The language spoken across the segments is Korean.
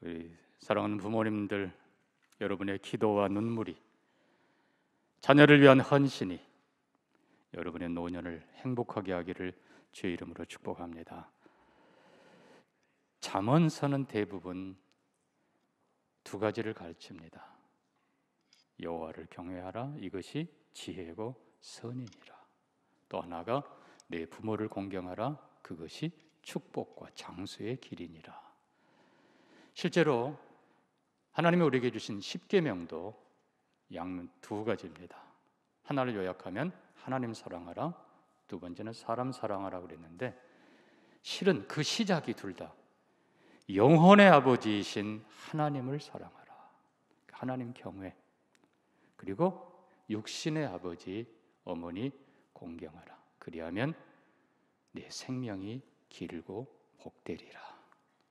우리 사랑하는 부모님들, 여러분의 기도와 눈물이, 자녀를 위한 헌신이 여러분의 노년을 행복하게 하기를 주의 이름으로 축복합니다. 잠언서는 대부분 두 가지를 가르칩니다. 여호와를 경외하라, 이것이 지혜고 선이니라. 또 하나가 내 부모를 공경하라, 그것이 축복과 장수의 길이니라. 실제로 하나님이 우리에게 주신 십계명도 양 두 가지입니다. 하나를 요약하면 하나님 사랑하라, 두 번째는 사람 사랑하라 그랬는데, 실은 그 시작이 둘 다 영혼의 아버지이신 하나님을 사랑하라, 하나님 경외, 그리고 육신의 아버지 어머니 공경하라, 그리하면 내 생명이 길고 복되리라.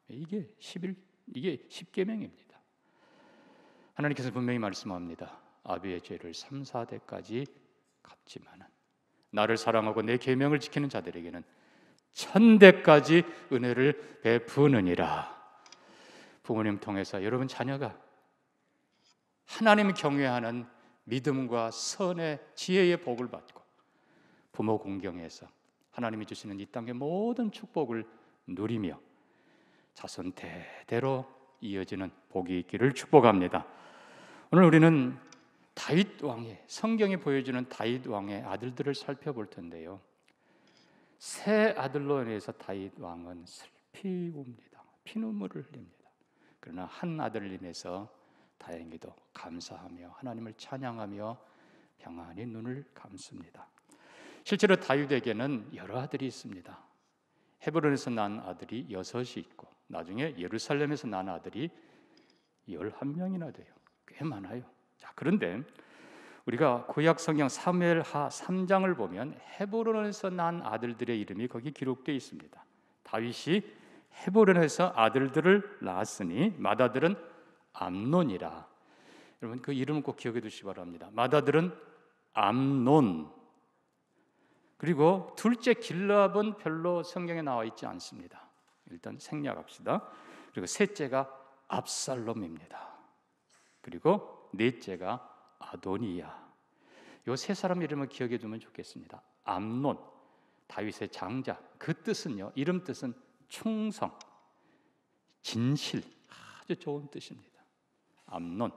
이게 십계명입니다. 하나님께서 분명히 말씀합니다. 아비의 죄를 3, 4대까지 갚지만은 나를 사랑하고 내 계명을 지키는 자들에게는 1000대까지 은혜를 베푸느니라. 부모님 통해서 여러분 자녀가 하나님 경외하는 믿음과 선의 지혜의 복을 받고 부모 공경해서 하나님이 주시는 이 땅의 모든 축복을 누리며 자손 대대로 이어지는 복이 있기를 축복합니다. 오늘 우리는 다윗 왕의, 성경이 보여주는 다윗 왕의 아들들을 살펴볼 텐데요, 세 아들로 인해서 다윗 왕은 슬피 웁니다. 피눈물을 흘립니다. 그러나 한 아들을 인해서 다행히도 감사하며 하나님을 찬양하며 평안히 눈을 감습니다. 실제로 다윗에게는 여러 아들이 있습니다. 헤브론에서 난 아들이 6이 있고 나중에 예루살렘에서 난 아들이 11명이나 돼요. 꽤 많아요. 자, 그런데 우리가 구약 성경 사무엘하 3장을 보면 헤브론에서 난 아들들의 이름이 거기 기록되어 있습니다. 다윗이 헤브론에서 아들들을 낳았으니 맏아들은 암논이라. 여러분 그 이름은 꼭 기억해 두시기 바랍니다. 맏아들은 암논. 그리고 둘째 길라압은 별로 성경에 나와 있지 않습니다. 일단 생략합시다. 그리고 셋째가 압살롬입니다. 그리고 넷째가 아도니야. 이 세 사람 이름을 기억해 두면 좋겠습니다. 암논, 다윗의 장자. 그 뜻은요, 이름 뜻은 충성, 진실, 아주 좋은 뜻입니다. 암논.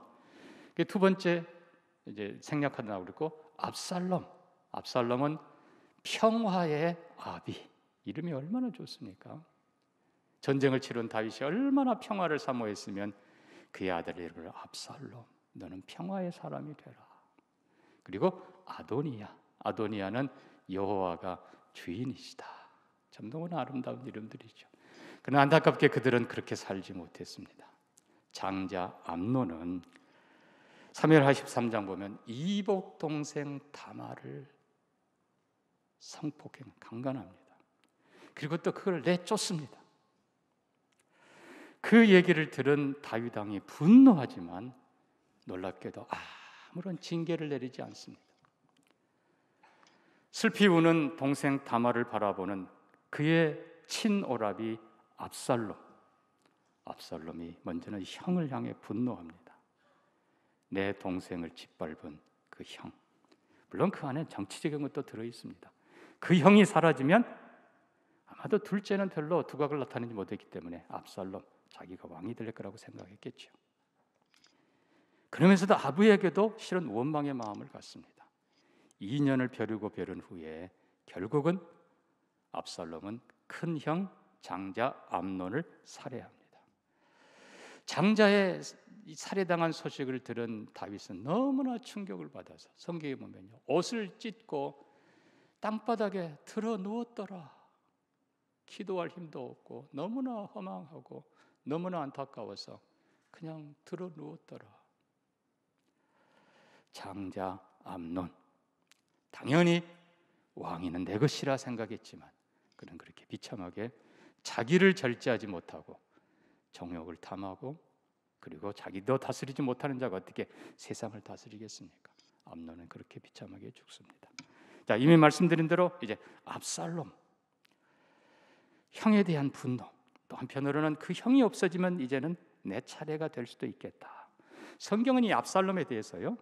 두 번째 이제 생략하다 그랬고 압살롬. 압살롬은 평화의 아비. 이름이 얼마나 좋습니까? 전쟁을 치른 다윗이 얼마나 평화를 사모했으면 그의 아들 이름을 압살롬, 너는 평화의 사람이 되라. 그리고 아도니야. 아도니야는 여호와가 주인이시다. 참 너무나 아름다운 이름들이죠. 그러나 안타깝게 그들은 그렇게 살지 못했습니다. 장자 암논은 사무엘하 13장 보면 이복 동생 다말을 성폭행, 강간합니다. 그리고 또 그걸 내쫓습니다. 그 얘기를 들은 다윗 왕이 분노하지만 놀랍게도 아무런 징계를 내리지 않습니다. 슬피 우는 동생 다말을 바라보는 그의 친오라비 압살롬. 압살롬이 먼저는 형을 향해 분노합니다. 내 동생을 짓밟은 그 형. 물론 그 안에 정치적인 것도 들어있습니다. 그 형이 사라지면 아마도 둘째는 별로 두각을 나타내지 못했기 때문에 압살롬, 자기가 왕이 될 거라고 생각했겠죠. 그러면서도 아부에게도 실은 원망의 마음을 갖습니다. 2년을 벼르고 벼른 후에 결국은 압살롬은 큰 형 장자 암논을 살해합니다. 장자의 살해당한 소식을 들은 다윗은 너무나 충격을 받아서 성경에 보면요, 옷을 찢고 땅바닥에 들어 누웠더라. 기도할 힘도 없고 너무나 허망하고 너무나 안타까워서 그냥 들어 누웠더라. 장자 암논, 당연히 왕위는 내 것이라 생각했지만 그는 그렇게 비참하게 자기를 절제하지 못하고 정욕을 탐하고 그리고 자기도 다스리지 못하는 자가 어떻게 세상을 다스리겠습니까? 암논은 그렇게 비참하게 죽습니다. 자, 이미 말씀드린 대로 이제 압살롬, 형에 대한 분노, 또 한편으로는 그 형이 없어지면 이제는 내 차례가 될 수도 있겠다. 성경은 이 압살롬에 대해서요,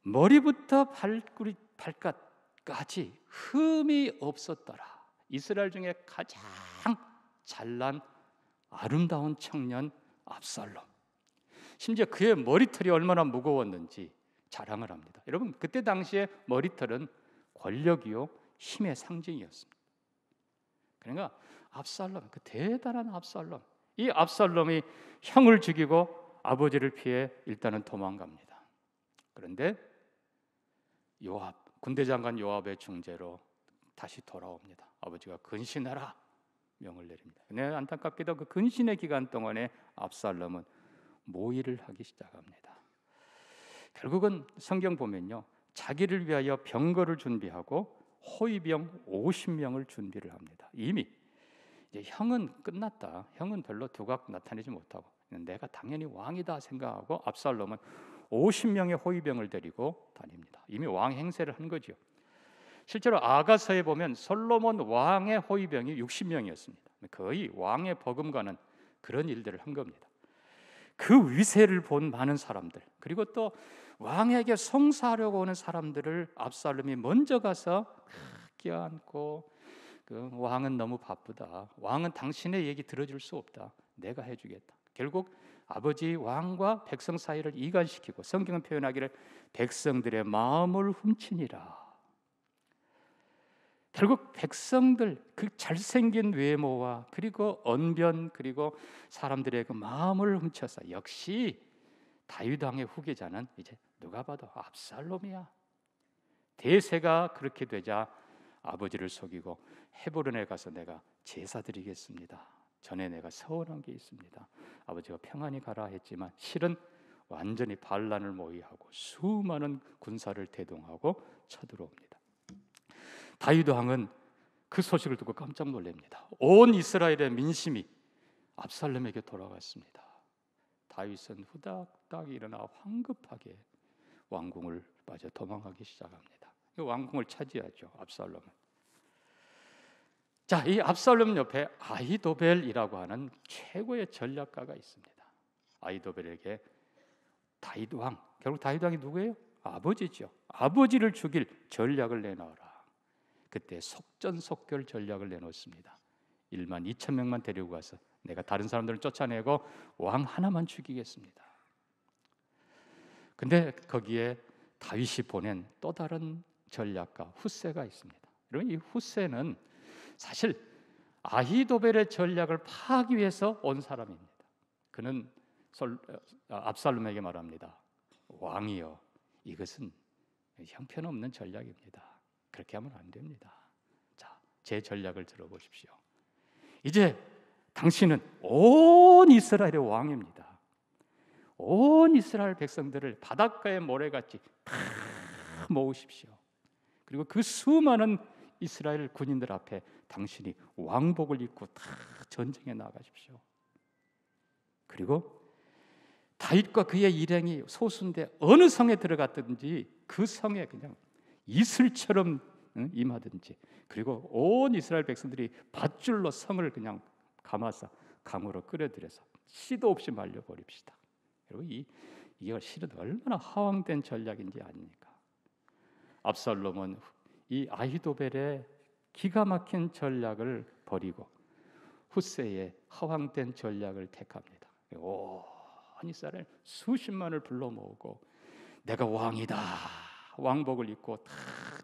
머리부터 발끝까지 흠이 없었더라. 이스라엘 중에 가장 잘난 아름다운 청년 압살롬. 심지어 그의 머리털이 얼마나 무거웠는지 자랑을 합니다. 여러분, 그때 당시에 머리털은 권력이요 힘의 상징이었습니다. 그러니까 압살롬, 그 대단한 압살롬, 이 압살롬이 형을 죽이고 아버지를 피해 일단은 도망갑니다. 그런데 요압, 군대 장관 요압의 중재로 다시 돌아옵니다. 아버지가 근신하라 명을 내립니다. 근데 안타깝게도 그 근신의 기간 동안에 압살롬은 모의를 하기 시작합니다. 결국은 성경 보면요, 자기를 위하여 병거를 준비하고 호위병 50명을 준비를 합니다. 이미 이제 형은 끝났다. 형은 별로 두각 나타내지 못하고 내가 당연히 왕이다 생각하고 압살롬은 50명의 호위병을 데리고 다닙니다. 이미 왕 행세를 한 거죠. 실제로 아가서에 보면 솔로몬 왕의 호위병이 60명이었습니다. 거의 왕의 버금가는 그런 일들을 한 겁니다. 그 위세를 본 많은 사람들, 그리고 또 왕에게 송사하려고 오는 사람들을 압살롬이 먼저 가서 껴안고, 그 왕은 너무 바쁘다, 왕은 당신의 얘기 들어줄 수 없다, 내가 해주겠다. 결국 아버지 왕과 백성 사이를 이간시키고, 성경은 표현하기를 백성들의 마음을 훔치니라. 결국 백성들 그 잘생긴 외모와 그리고 언변, 그리고 사람들의 그 마음을 훔쳐서, 역시 다윗 왕의 후계자는 이제 누가 봐도 압살롬이야. 대세가 그렇게 되자 아버지를 속이고 헤브론에 가서 내가 제사 드리겠습니다. 전에 내가 서운한 게 있습니다. 아버지가 평안히 가라 했지만 실은 완전히 반란을 모의하고 수많은 군사를 대동하고 쳐들어옵니다. 다윗 왕은 그 소식을 듣고 깜짝 놀랍니다. 온 이스라엘의 민심이 압살롬에게 돌아갔습니다. 다윗은 후닥닥 일어나 황급하게 왕궁을 빠져 도망가기 시작합니다. 왕궁을 차지하죠, 압살롬은. 자, 이 압살롬 옆에 아히도벨이라고 하는 최고의 전략가가 있습니다. 아히도벨에게 다윗 왕, 결국 다윗 왕이 누구예요? 아버지죠. 아버지를 죽일 전략을 내놓아라. 그때 속전속결 전략을 내놓습니다. 1만 2천 명만 데리고 가서 내가 다른 사람들을 쫓아내고 왕 하나만 죽이겠습니다. 근데 거기에 다윗이 보낸 또 다른 전략가 후세가 있습니다. 여러분, 이 후세는 사실 아히도벨의 전략을 파하기 위해서 온 사람입니다. 그는 압살롬에게 말합니다. 왕이여, 이것은 형편없는 전략입니다. 그렇게 하면 안 됩니다. 자, 제 전략을 들어보십시오. 이제 당신은 온 이스라엘의 왕입니다. 온 이스라엘 백성들을 바닷가의 모래같이 다 모으십시오. 그리고 그 수많은 이스라엘 군인들 앞에 당신이 왕복을 입고 다 전쟁에 나가십시오. 그리고 다윗과 그의 일행이 소수인데 어느 성에 들어갔든지 그 성에 그냥 이슬처럼 임하든지, 그리고 온 이스라엘 백성들이 밧줄로 성을 그냥 감아서 강으로 끌어들여서 씨도 없이 말려버립시다. 여러분, 이게 실은 얼마나 허황된 전략인지 아닙니까? 압살롬은 이 아히도벨의 기가 막힌 전략을 버리고 후세의 허황된 전략을 택합니다. 온 이스라엘 수십만을 불러 모으고 내가 왕이다, 왕복을 입고 다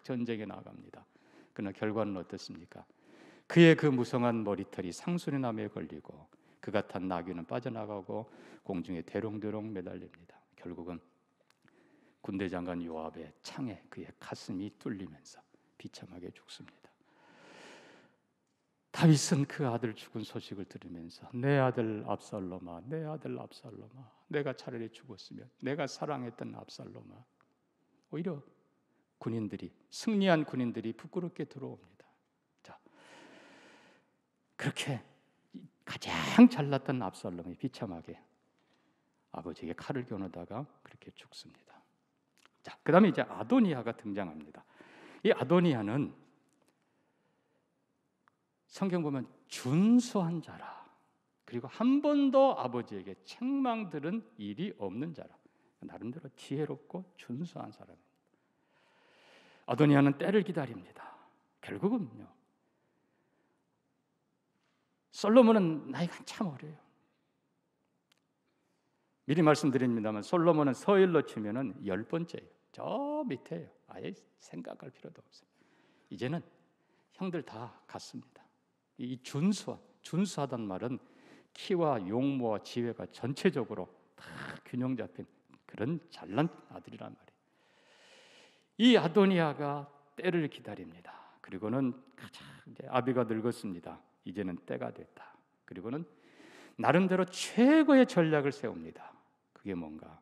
전쟁에 나갑니다. 그러나 결과는 어떻습니까? 그의 그 무성한 머리털이 상수리 나무에 걸리고 그가 탄 나귀는 빠져나가고 공중에 대롱대롱 매달립니다. 결국은 군대 장관 요압의 창에 그의 가슴이 뚫리면서 비참하게 죽습니다. 다윗은 그 아들 죽은 소식을 들으면서 내 아들 압살롬아, 내 아들 압살롬아, 내가 차라리 죽었으면, 내가 사랑했던 압살롬아. 오히려 군인들이, 승리한 군인들이 부끄럽게 들어옵니다. 자, 그렇게 가장 잘났던 압살롬이 비참하게 아버지에게 칼을 겨누다가 그렇게 죽습니다. 자, 그다음에 이제 아도니아가 등장합니다. 이 아도니아는 성경 보면 준수한 자라, 그리고 한 번도 아버지에게 책망 들은 일이 없는 자라. 나름대로 지혜롭고 준수한 사람입니다. 아도니아는 때를 기다립니다. 결국은요, 솔로몬은 나이가 한참 어려요. 미리 말씀드립니다만 솔로몬은 서열로 치면은 10번째예요. 저 밑에요. 아예 생각할 필요도 없어요. 이제는 형들 다 같습니다. 이 준수하단 말은 키와 용모와 지혜가 전체적으로 다 균형 잡힌 그런 잘난 아들이란 말이에요. 이 아도니아가 때를 기다립니다. 그리고는 이제 아비가 늙었습니다. 이제는 때가 됐다. 그리고는 나름대로 최고의 전략을 세웁니다. 그게 뭔가?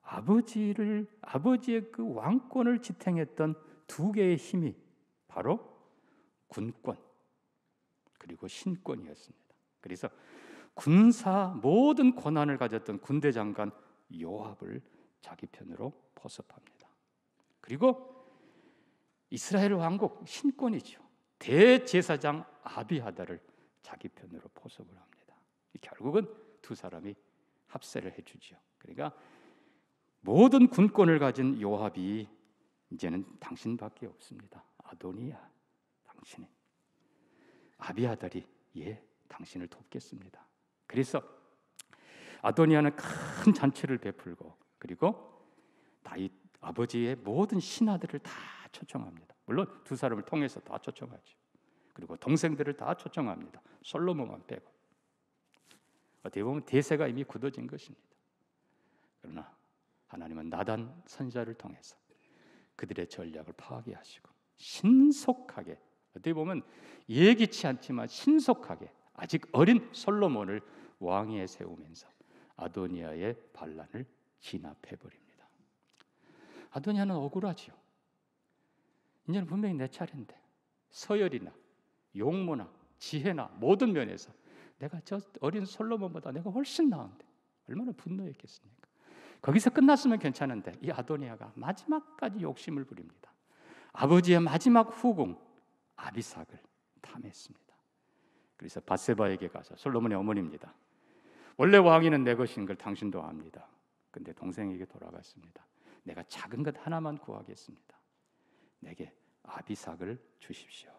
아버지의 그 왕권을 지탱했던 두 개의 힘이 바로 군권 그리고 신권이었습니다. 그래서 군사 모든 권한을 가졌던 군대 장관 요압을 자기 편으로 포섭합니다. 그리고 이스라엘 왕국 신권이죠. 대제사장 아비하다를 자기 편으로 포섭을 합니다. 결국은 두 사람이 합세를 해주죠. 그러니까 모든 군권을 가진 요압이 이제는 당신밖에 없습니다. 아도니아, 당신이. 아비아달이 당신을 돕겠습니다. 그래서 아도니아는 큰 잔치를 베풀고 그리고 다윗 아버지의 모든 신하들을 다 초청합니다. 물론 두 사람을 통해서 다 초청하죠. 그리고 동생들을 다 초청합니다. 솔로몬만 빼고. 어떻게 보면 대세가 이미 굳어진 것입니다. 그러나 하나님은 나단 선지자를 통해서 그들의 전략을 파괴하시고 신속하게, 어떻게 보면 예기치 않지만 신속하게 아직 어린 솔로몬을 왕위에 세우면서 아도니아의 반란을 진압해버립니다. 아도니아는 억울하지요. 이제는 분명히 내 차례인데 서열이나 용모나 지혜나 모든 면에서 내가 저 어린 솔로몬보다 내가 훨씬 나은데 얼마나 분노했겠습니까? 거기서 끝났으면 괜찮은데 이 아도니아가 마지막까지 욕심을 부립니다. 아버지의 마지막 후궁 아비삭을 탐했습니다. 그래서 밧세바에게 가서, 솔로몬의 어머니입니다. 원래 왕위는 내 것인 걸 당신도 압니다. 근데 동생에게 돌아갔습니다. 내가 작은 것 하나만 구하겠습니다. 내게 아비삭을 주십시오.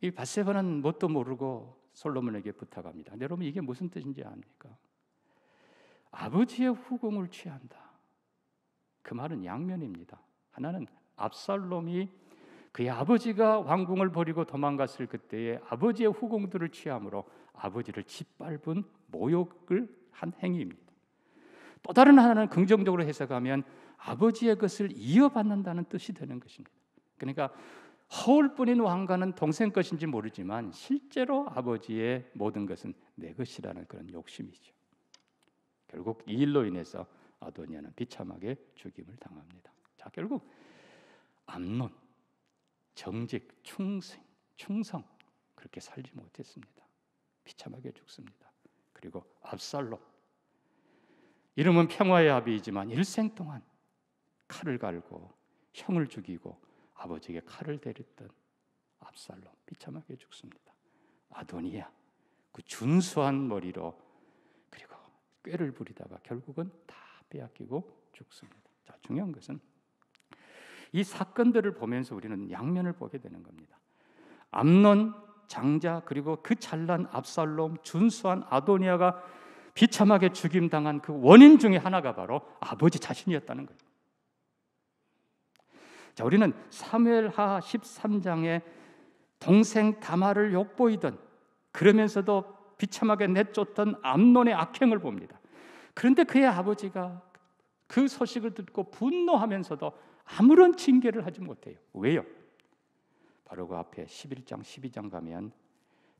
이 밧세바는 뭣도 모르고 솔로몬에게 부탁합니다. 여러분 이게 무슨 뜻인지 압니까? 아버지의 후궁을 취한다. 그 말은 양면입니다. 하나는 압살롬이 그의 아버지가 왕궁을 버리고 도망갔을 그때에 아버지의 후궁들을 취함으로 아버지를 짓밟은 모욕을 한 행위입니다. 또 다른 하나는 긍정적으로 해석하면 아버지의 것을 이어받는다는 뜻이 되는 것입니다. 그러니까 허울뿐인 왕가는 동생 것인지 모르지만 실제로 아버지의 모든 것은 내 것이라는 그런 욕심이죠. 결국 이 일로 인해서 아도니아는 비참하게 죽임을 당합니다. 자, 결국 암논, 정직, 충성 그렇게 살지 못했습니다. 비참하게 죽습니다. 그리고 압살롬, 이름은 평화의 아비이지만 일생 동안 칼을 갈고 형을 죽이고 아버지에게 칼을 대렸던 압살롬 비참하게 죽습니다. 아도니아 그 준수한 머리로 그리고 꾀를 부리다가 결국은 다 빼앗기고 죽습니다. 자, 중요한 것은 이 사건들을 보면서 우리는 양면을 보게 되는 겁니다. 암논 장자 그리고 그 찬란 압살롬, 준수한 아도니아가 비참하게 죽임당한 그 원인 중에 하나가 바로 아버지 자신이었다는 거예요. 자, 우리는 사무엘하 13장에 동생 다말을 욕보이던 그러면서도 비참하게 내쫓던 암논의 악행을 봅니다. 그런데 그의 아버지가 그 소식을 듣고 분노하면서도 아무런 징계를 하지 못해요. 왜요? 바로 그 앞에 11장 12장 가면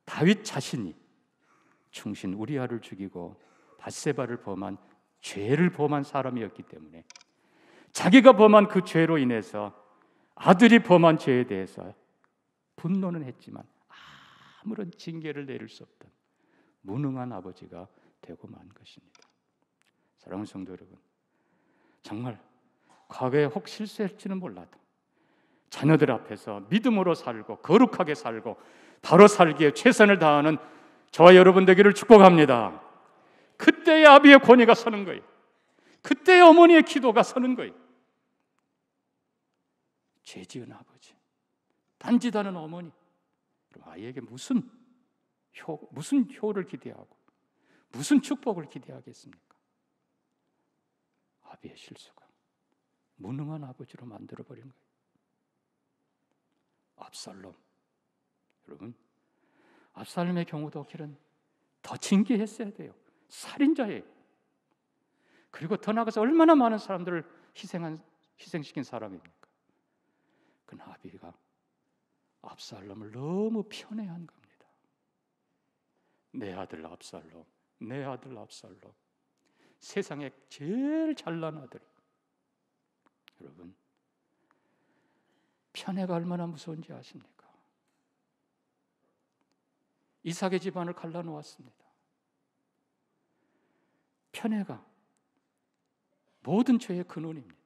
다윗 자신이 충신 우리아를 죽이고 밧세바를 범한 죄를 범한 사람이었기 때문에 자기가 범한 그 죄로 인해서 아들이 범한 죄에 대해서 분노는 했지만 아무런 징계를 내릴 수 없던 무능한 아버지가 되고 만 것입니다. 사랑하는 성도 여러분, 정말 과거에 혹 실수했지는 몰라도 자녀들 앞에서 믿음으로 살고 거룩하게 살고 바로 살기에 최선을 다하는 저와 여러분 되기를 축복합니다. 그때의 아비의 권위가 서는 거예요. 그때의 어머니의 기도가 서는 거예요. 죄 지은 아버지, 단지다는 어머니, 그럼 아이에게 무슨 효를 기대하고 무슨 축복을 기대하겠습니까? 아비의 실수가 무능한 아버지로 만들어버린 거예요. 압살롬, 여러분, 압살롬의 경우도 길은 더 징계했어야 돼요. 살인자예요. 그리고 더 나아가서 얼마나 많은 사람들을 희생시킨 사람입니까? 그러나 아비가 압살롬을 너무 편애한 겁니다. 내 아들 압살롬, 내 아들 압살롬, 세상에 제일 잘난 아들. 여러분, 편애가 얼마나 무서운지 아십니까? 이삭의 집안을 갈라놓았습니다. 편애가 모든 죄의 근원입니다.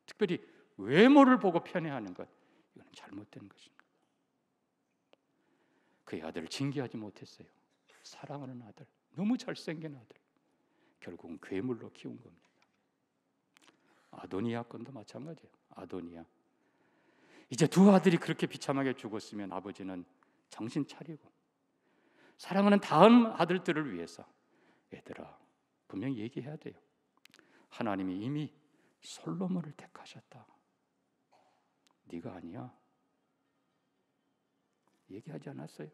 특별히 외모를 보고 편애하는 것, 이건 잘못된 것입니다. 그의 아들을 징계하지 못했어요. 사랑하는 아들, 너무 잘생긴 아들, 결국은 괴물로 키운 겁니다. 아도니아 건도 마찬가지예요. 아도니아, 이제 두 아들이 그렇게 비참하게 죽었으면 아버지는 정신 차리고 사랑하는 다음 아들들을 위해서, 얘들아, 분명히 얘기해야 돼요. 하나님이 이미 솔로몬을 택하셨다. 네가 아니야. 얘기하지 않았어요.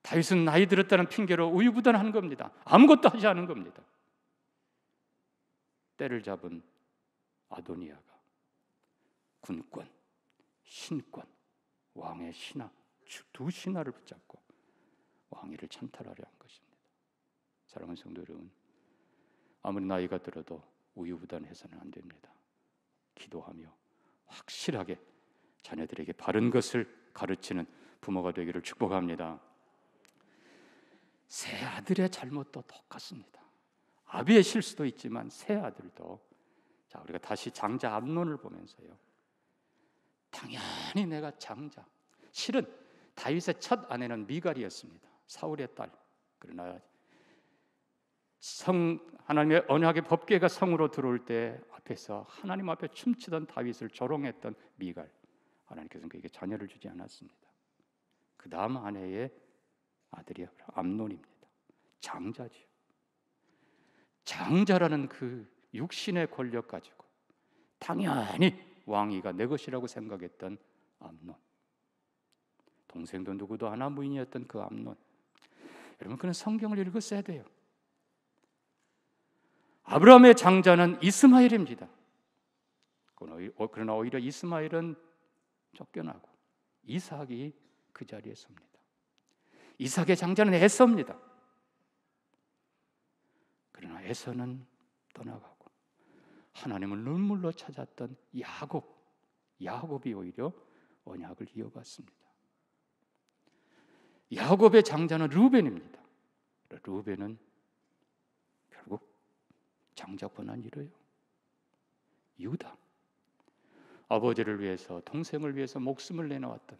다윗은 나이 들었다는 핑계로 우유부단한 겁니다. 아무것도 하지 않은 겁니다. 때를 잡은 아도니아가 군권, 신권, 왕의 신하, 두 신하를 붙잡고 왕위를 찬탈하려 한 것입니다. 사랑하는 성도 여러분, 아무리 나이가 들어도 우유부단해서는 안 됩니다. 기도하며 확실하게 자녀들에게 바른 것을 가르치는 부모가 되기를 축복합니다. 세 아들의 잘못도 똑같습니다. 아비의 실수도 있지만 세 아들도, 자, 우리가 다시 장자 암논을 보면서요, 당연히 내가 장자, 실은 다윗의 첫 아내는 미갈이었습니다. 사울의 딸. 그러나 하나님의 언약의 법궤가 성으로 들어올 때 앞에서 하나님 앞에 춤추던 다윗을 조롱했던 미갈, 하나님께서는 그에게 자녀를 주지 않았습니다. 그 다음 아내의 아들이 암논입니다. 장자지요. 장자라는 그 육신의 권력 가지고 당연히 왕위가 내 것이라고 생각했던 암논, 동생도 누구도 하나 무인이었던 그 암논, 여러분, 그는 성경을 읽었어야 돼요. 아브라함의 장자는 이스마엘입니다. 그러나 오히려 이스마엘은 쫓겨나고 이삭이 그 자리에 섭니다. 이삭의 장자는 에서입니다. 그러나 에서는 떠나가고 하나님을 눈물로 찾았던 야곱이 오히려 언약을 이어갔습니다. 야곱의 장자는 르우벤입니다. 르우벤은 결국 장자 권한 이뤄요. 유다, 아버지를 위해서, 동생을 위해서 목숨을 내놓았던,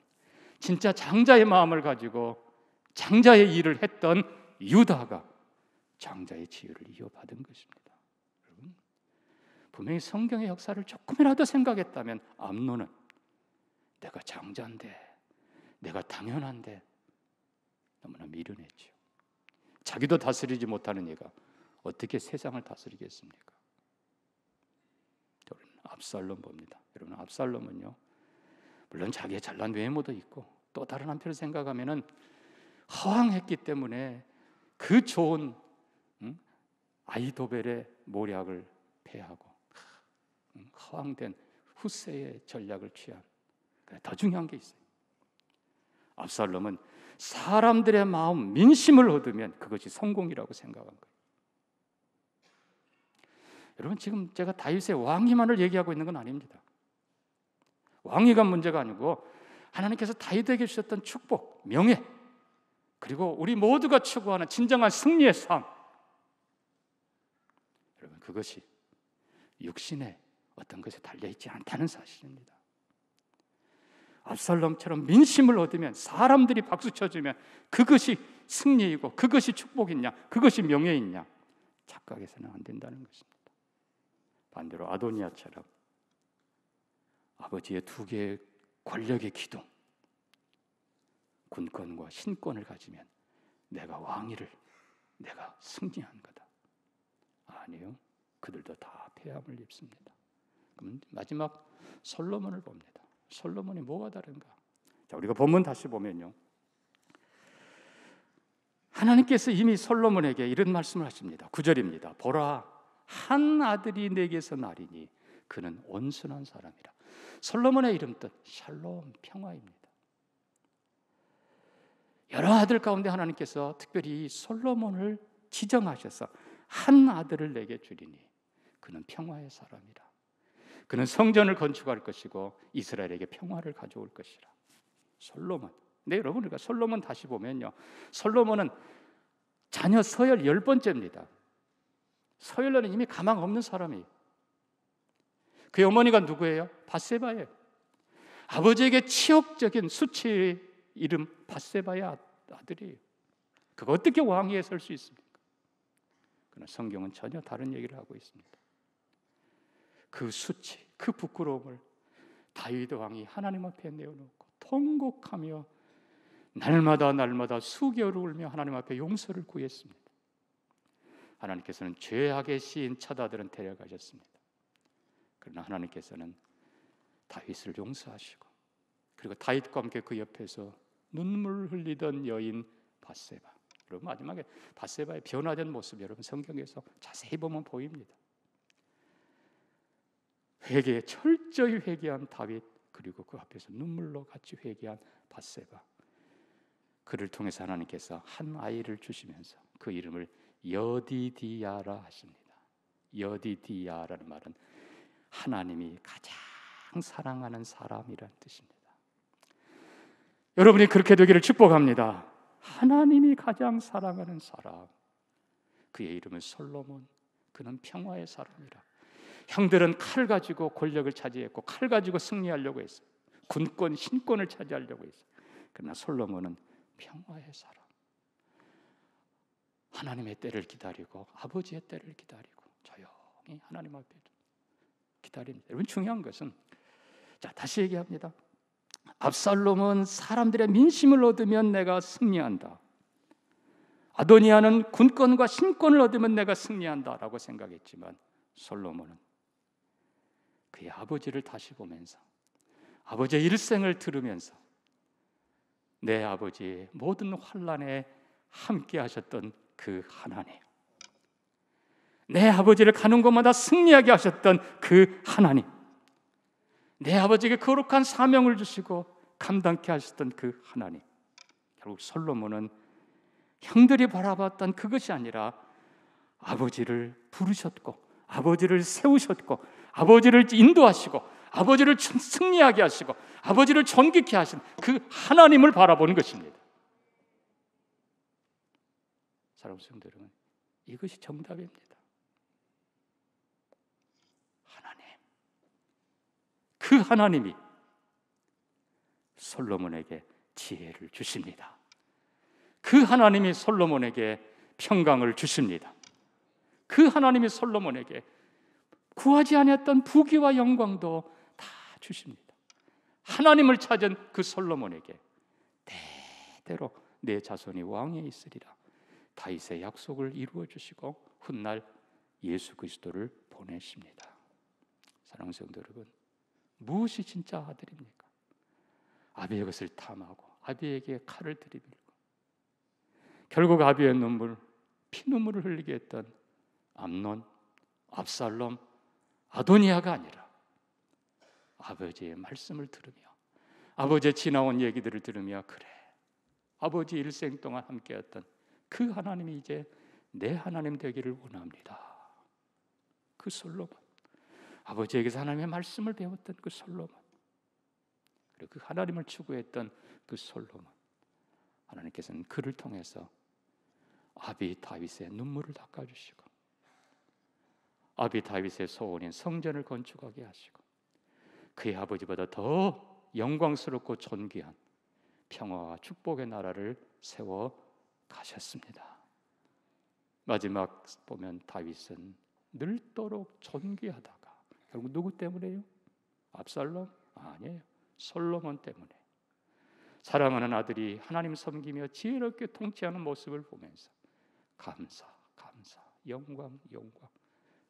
진짜 장자의 마음을 가지고 장자의 일을 했던 유다가 장자의 지위를 이어받은 것입니다. 여러분, 분명히 성경의 역사를 조금이라도 생각했다면 암논은 내가 장자인데, 내가 당연한데 너무나 미련했죠. 자기도 다스리지 못하는 얘가 어떻게 세상을 다스리겠습니까? 여러분, 압살롬 봅니다. 여러분, 압살롬은요, 물론 자기의 잘난 외모도 있고 또 다른 한편을 생각하면은 허황했기 때문에 그 좋은 아이도벨의 모략을 패하고 허황된 후세의 전략을 취한, 더 중요한 게 있어요. 압살롬은 사람들의 마음, 민심을 얻으면 그것이 성공이라고 생각한 거예요. 여러분, 지금 제가 다윗의 왕위만을 얘기하고 있는 건 아닙니다. 왕위가 문제가 아니고 하나님께서 다윗에게 주셨던 축복, 명예, 그리고 우리 모두가 추구하는 진정한 승리의 삶, 여러분, 그것이 육신의 어떤 것에 달려있지 않다는 사실입니다. 압살롬처럼 민심을 얻으면, 사람들이 박수 쳐주면 그것이 승리이고 그것이 축복이냐, 그것이 명예이냐, 착각해서는 안 된다는 것입니다. 반대로 아도니아처럼 아버지의 두 개의 권력의 기둥, 군권과 신권을 가지면 내가 왕위를, 내가 승리한 거다. 아니요, 그들도 다 패함을 입습니다. 그럼 마지막 솔로몬을 봅니다. 솔로몬이 뭐가 다른가? 자, 우리가 본문 다시 보면요, 하나님께서 이미 솔로몬에게 이런 말씀을 하십니다. 9절입니다. 보라, 한 아들이 내게서 나리니 그는 온순한 사람이라. 솔로몬의 이름 뜻 샬롬, 평화입니다. 여러 아들 가운데 하나님께서 특별히 솔로몬을 지정하셔서 한 아들을 내게 주리니 그는 평화의 사람이라. 그는 성전을 건축할 것이고 이스라엘에게 평화를 가져올 것이라. 솔로몬. 네, 여러분, 우리가 솔로몬 다시 보면요, 솔로몬은 자녀 서열 10번째입니다. 서열로는 이미 가망 없는 사람이에요. 그의 어머니가 누구예요? 밧세바예요. 아버지에게 치욕적인 수치의 이름 밧세바의 아들이에요. 그가 어떻게 왕위에 설 수 있습니까? 그러나 성경은 전혀 다른 얘기를 하고 있습니다. 그 수치, 그 부끄러움을 다윗 왕이 하나님 앞에 내어놓고 통곡하며 날마다 수개월을 울며 하나님 앞에 용서를 구했습니다. 하나님께서는 죄악의 시인 첫 아들은 데려가셨습니다. 그러나 하나님께서는 다윗을 용서하시고, 그리고 다윗과 함께 그 옆에서 눈물 흘리던 여인 밧세바, 그리고 마지막에 밧세바의 변화된 모습, 여러분 성경에서 자세히 보면 보입니다. 회개, 철저히 회개한 다윗, 그리고 그 앞에서 눈물로 같이 회개한 밧세바, 그를 통해서 하나님께서 한 아이를 주시면서 그 이름을 여디디야라 하십니다. 여디디야라는 말은 하나님이 가장 사랑하는 사람이란 뜻입니다. 여러분이 그렇게 되기를 축복합니다. 하나님이 가장 사랑하는 사람, 그의 이름은 솔로몬, 그는 평화의 사람이라. 형들은 칼 가지고 권력을 차지했고 칼 가지고 승리하려고 했어요. 군권, 신권을 차지하려고 했어요. 그러나 솔로몬은 평화의 사람, 하나님의 때를 기다리고 아버지의 때를 기다리고 조용히 하나님 앞에 기다립니다. 여러분, 중요한 것은, 자, 다시 얘기합니다. 압살롬은 사람들의 민심을 얻으면 내가 승리한다, 아도니아는 군권과 신권을 얻으면 내가 승리한다라고 생각했지만, 솔로몬은 그의 아버지를 다시 보면서, 아버지의 일생을 들으면서, 내 아버지의 모든 환난에 함께 하셨던 그 하나님, 내 아버지를 가는 곳마다 승리하게 하셨던 그 하나님, 내 아버지에게 거룩한 사명을 주시고 감당케 하셨던 그 하나님, 결국 솔로몬은 형들이 바라봤던 그것이 아니라 아버지를 부르셨고 아버지를 세우셨고 아버지를 인도하시고 아버지를 승리하게 하시고 아버지를 존귀케 하신 그 하나님을 바라보는 것입니다. 사랑하는 성도 여러분, 이것이 정답입니다. 하나님, 그 하나님이 솔로몬에게 지혜를 주십니다. 그 하나님이 솔로몬에게 평강을 주십니다. 그 하나님이 솔로몬에게 구하지 아니했던 부귀와 영광도 다 주십니다. 하나님을 찾은 그 솔로몬에게 대대로 내 자손이 왕위에 있으리라 다윗의 약속을 이루어 주시고 훗날 예수 그리스도를 보내십니다. 사랑하는 성도 여러분, 무엇이 진짜 아들입니까? 아비의 것을 탐하고 아비에게 칼을 들이밀고 결국 아비의 눈물, 피눈물을 흘리게 했던 암논, 압살롬, 아도니아가 아니라 아버지의 말씀을 들으며 아버지의 지나온 얘기들을 들으며, 그래, 아버지 일생 동안 함께했던 그 하나님이 이제 내 하나님 되기를 원합니다. 그 솔로몬, 아버지에게서 하나님의 말씀을 배웠던 그 솔로몬, 그리고 그 하나님을 추구했던 그 솔로몬, 하나님께서는 그를 통해서 아비 다윗의 눈물을 닦아주시고 아비 다윗의 소원인 성전을 건축하게 하시고 그의 아버지보다 더 영광스럽고 존귀한 평화와 축복의 나라를 세워 가셨습니다. 마지막 보면 다윗은 늘도록 존귀하다가 결국 누구 때문에요? 압살롬? 아니에요. 솔로몬 때문에. 사랑하는 아들이 하나님 섬기며 지혜롭게 통치하는 모습을 보면서 감사, 영광,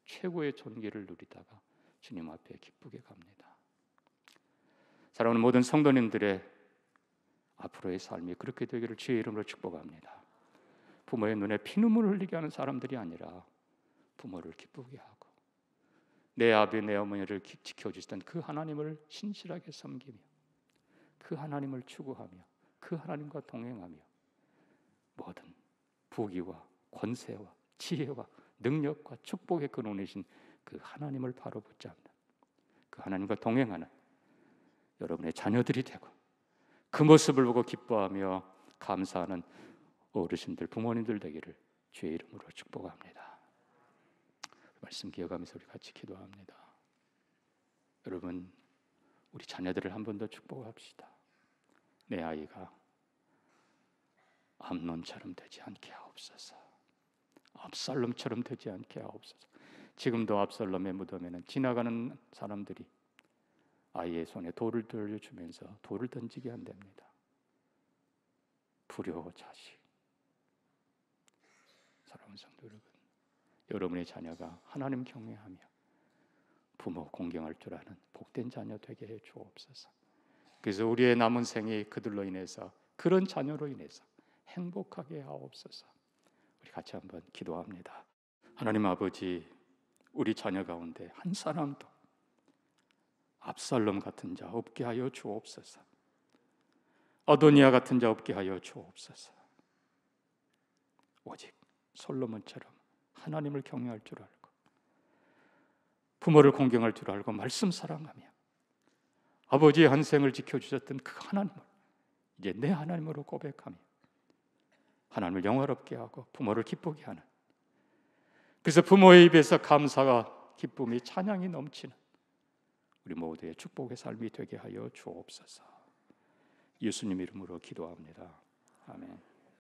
최고의 존귀를 누리다가 주님 앞에 기쁘게 갑니다. 사랑하는 모든 성도님들의 앞으로의 삶이 그렇게 되기를 주의 이름으로 축복합니다. 부모의 눈에 피눈물을 흘리게 하는 사람들이 아니라 부모를 기쁘게 하고 내 아비 내 어머니를 지켜주시던 그 하나님을 신실하게 섬기며 그 하나님을 추구하며 그 하나님과 동행하며 모든 부귀와 권세와 지혜와 능력과 축복의 근원이신 그 하나님을 바로 붙잡는 그 하나님과 동행하는 여러분의 자녀들이 되고 그 모습을 보고 기뻐하며 감사하는 어르신들, 부모님들 되기를 주의 이름으로 축복합니다. 말씀 기억하면서 우리 같이 기도합니다. 여러분, 우리 자녀들을 한 번 더 축복합시다. 내 아이가 암논처럼 되지 않게 하옵소서. 압살롬처럼 되지 않게 하옵소서. 지금도 압살롬의 무덤에는 지나가는 사람들이 아이의 손에 돌을 돌려주면서 돌을 던지게 한답니다. 불효 자식. 사랑하는 성도 여러분, 여러분의 자녀가 하나님 경외하며 부모 공경할 줄 아는 복된 자녀 되게 해 주옵소서. 그래서 우리의 남은 생이 그들로 인해서 그런 자녀로 인해서 행복하게 하옵소서. 우리 같이 한번 기도합니다. 하나님 아버지, 우리 자녀 가운데 한 사람도 압살롬 같은 자 없게 하여 주옵소서. 아도니아 같은 자 없게 하여 주옵소서. 오직 솔로몬처럼 하나님을 경외할 줄 알고 부모를 공경할 줄 알고 말씀 사랑하며 아버지의 한 생을 지켜주셨던 그 하나님을 이제 내 하나님으로 고백하며 하나님을 영화롭게 하고 부모를 기쁘게 하는, 그래서 부모의 입에서 감사와 기쁨이 찬양이 넘치는 우리 모두의 축복의 삶이 되게 하여 주옵소서. 예수님 이름으로 기도합니다. 아멘.